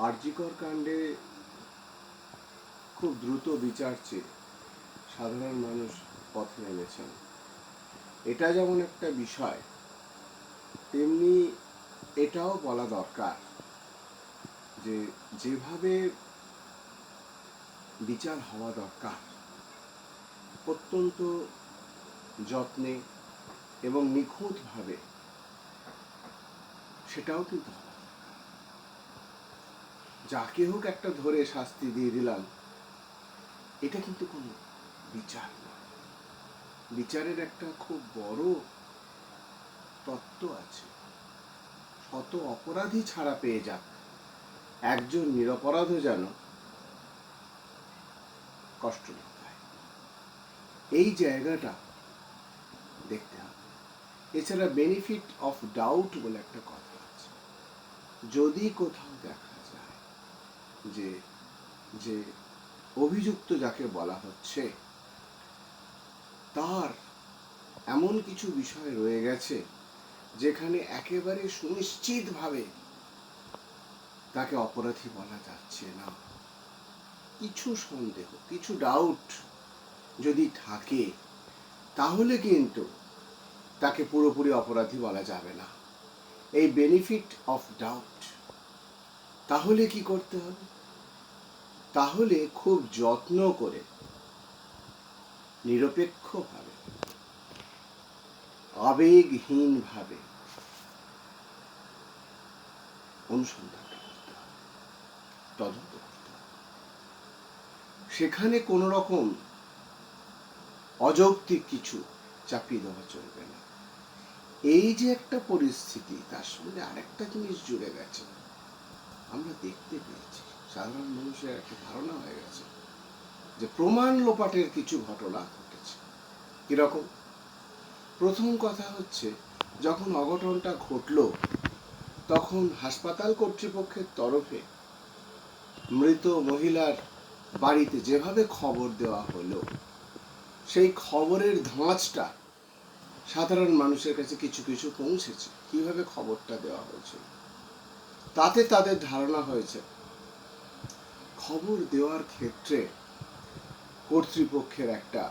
আরজিকর কাণ্ডে খুব দ্রুত বিচার চেয়ে সাধারণ মানুষ পথে নেমেছেন। এটা যেমন একটা বিষয়, তেমনি এটাও বলা দরকার যে যেভাবে বিচার হওয়া দরকার অত্যন্ত যত্নে এবং নিখুঁতভাবে সেটাও কিন্তু হওয়া দরকার। যাকে হোক একটা ধরে শাস্তি দিয়ে দিলাম, এটা কিন্তু কোনো বিচার নয়। বিচারের একটা খুব বড় তত্ত্ব আছে। শত অপরাধী ছাড়া পেয়ে যাক, একজন নিরপরাধও যেন কষ্ট না পায়, এই জায়গাটা দেখতে হবে। এছাড়া বেনিফিট অফ ডাউট বলে একটা কথা আছে। যদি কোথাও দেখা যায় যে যে অভিযুক্ত যাকে বলা হচ্ছে তার এমন কিছু বিষয় রয়ে গেছে যেখানে একেবারে সুনিশ্চিতভাবে তাকে অপরাধী বলা যাচ্ছে না, কিছু সন্দেহ, কিছু ডাউট যদি থাকে, তাহলে কিন্তু তাকে পুরোপুরি অপরাধী বলা যাবে না। এই বেনিফিট অফ ডাউট, তাহলে কি করতে হবে? তাহলে খুব যত্ন করে নিরপেক্ষভাবে আবেগহীনভাবে অনুসন্ধান করতে হবে, তদন্ত করতে হবে। সেখানে কোনো রকম অযৌক্তিক কিছু চাপিয়ে দেওয়া চলবে না। এই যে একটা পরিস্থিতি, তার সঙ্গে আরেকটা জিনিস জুড়ে গেছে, আমরা দেখতে পেয়েছি, সাধারণ মানুষের একটা ধারণা হয়ে গেছে যে প্রমাণ লোপাটের কিছু ঘটনা ঘটেছে। কিরকম? প্রথম কথা হচ্ছে, যখন অঘটনটা ঘটল তখন হাসপাতাল কর্তৃপক্ষের তরফে মৃত মহিলার বাড়িতে যেভাবে খবর দেওয়া হলো, সেই খবরের ধাঁচটা সাধারণ মানুষের কাছে কিছু কিছু পৌঁছেছে। কিভাবে খবরটা দেওয়া হয়েছে, তাতে তাদের ধারণা হয়েছে খবর দেওয়ার ক্ষেত্রে কর্তৃপক্ষের একটা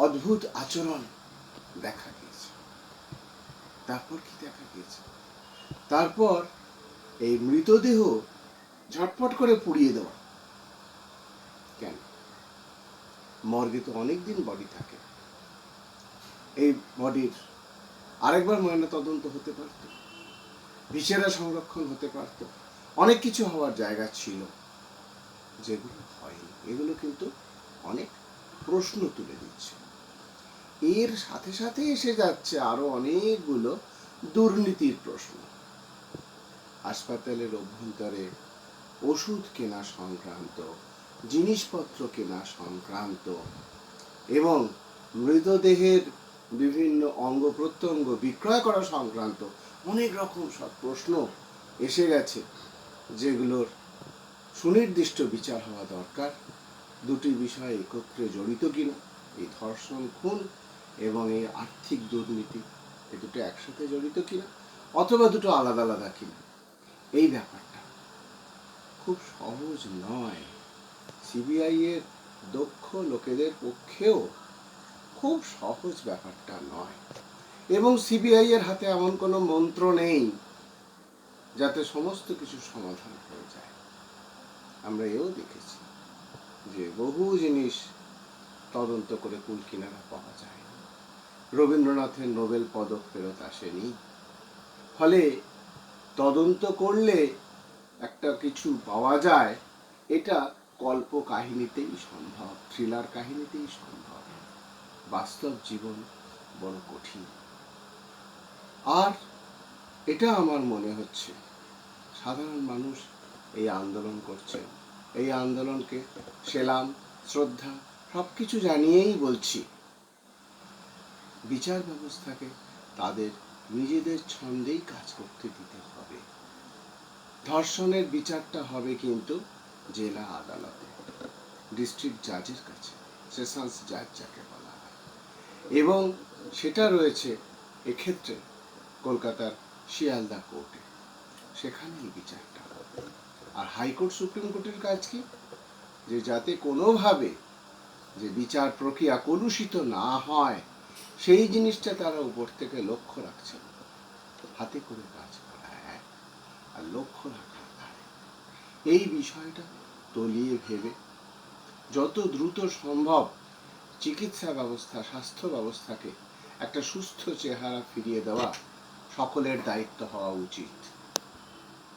অদ্ভুত আচরণ দেখা গিয়েছে। তারপর কি দেখা গিয়েছে? তারপর এই মৃতদেহ ঝটপট করে পুড়িয়ে দেওয়া। কেন? মর্গে তো অনেকদিন বডি থাকে, এই বডির আরেকবার ময়না তদন্ত হতে পারত, ভিসেরা সংরক্ষণ হতে পারত, অনেক কিছু হওয়ার জায়গা ছিল, যেগুলো হয়নি। এগুলো কিন্তু অনেক প্রশ্ন তুলে দিচ্ছে। এর সাথে সাথে এসে যাচ্ছে আরো অনেকগুলো দুর্নীতির প্রশ্ন। হাসপাতালের অভ্যন্তরে ওষুধ কেনা সংক্রান্ত, জিনিসপত্র কেনা সংক্রান্ত এবং মৃতদেহের বিভিন্ন অঙ্গ প্রত্যঙ্গ বিক্রয় করা সংক্রান্ত অনেক রকম সব প্রশ্ন এসে গেছে, যেগুলোর সুনির্দিষ্ট বিচার হওয়া দরকার। দুটি বিষয় একত্রে জড়িত কিনা, এই ধর্ষণ, খুন এবং এই আর্থিক দুর্নীতি, এই দুটো একসাথে জড়িত কিনা, অথবা দুটো আলাদা আলাদা কিনা, এই ব্যাপারটা খুব সহজ নয়। সিবিআই এর দক্ষ লোকেদের পক্ষেও খুব সহজ ব্যাপারটা নয়। এবং সিবিআই এর হাতে এমন কোনো মন্ত্র নেই যাতে সমস্ত কিছু সমাধান হয়ে যায়। আমরা এও দেখেছি যে বহু জিনিস তদন্ত করে কুল কিনারা পাওয়া যায় না। রবীন্দ্রনাথের নোবেল পদক ফেরত আসেনি। ফলে তদন্ত করলে একটা কিছু পাওয়া যায়, এটা কল্প কাহিনীতেই সম্ভব, থ্রিলার কাহিনীতেই সম্ভব। বাস্তব জীবন বড় কঠিন। আর এটা আমার মনে হচ্ছে সাধারণ মানুষ এই আন্দোলন করছে, এই আন্দোলনকে সেলাম, শ্রদ্ধা সবকিছু জানিয়েই বলছি, বিচার ব্যবস্থাকে তাদের নিজেদের ছন্দেই কাজ করতে দিতে হবে। ধর্ষণের বিচারটা হবে কিন্তু জেলা আদালতে, ডিস্ট্রিক্ট জাজের কাছে, সেশনস জাজ যাকে বলা হয়, এবং সেটা রয়েছে এক্ষেত্রে কলকাতার শিয়ালদা কোর্টে। সেখানেই বিচারটা হবে। আর হাইকোর্ট সুপ্রিম কোর্টের কাজ কি, যে যাতে কোনোভাবে যে বিচার প্রক্রিয়া কলুষিত না হয় সেই জিনিসটা তারা উপর থেকে লক্ষ্য রাখছেন। হাতে করে কাজ করা এক, আর লক্ষ্য রাখা আরেক। এই বিষয়টা তলিয়ে ভেবে যত দ্রুত সম্ভব চিকিৎসা ব্যবস্থা, স্বাস্থ্য ব্যবস্থাকে একটা সুস্থ চেহারা ফিরিয়ে দেওয়া সকলের দায়িত্ব হওয়া উচিত।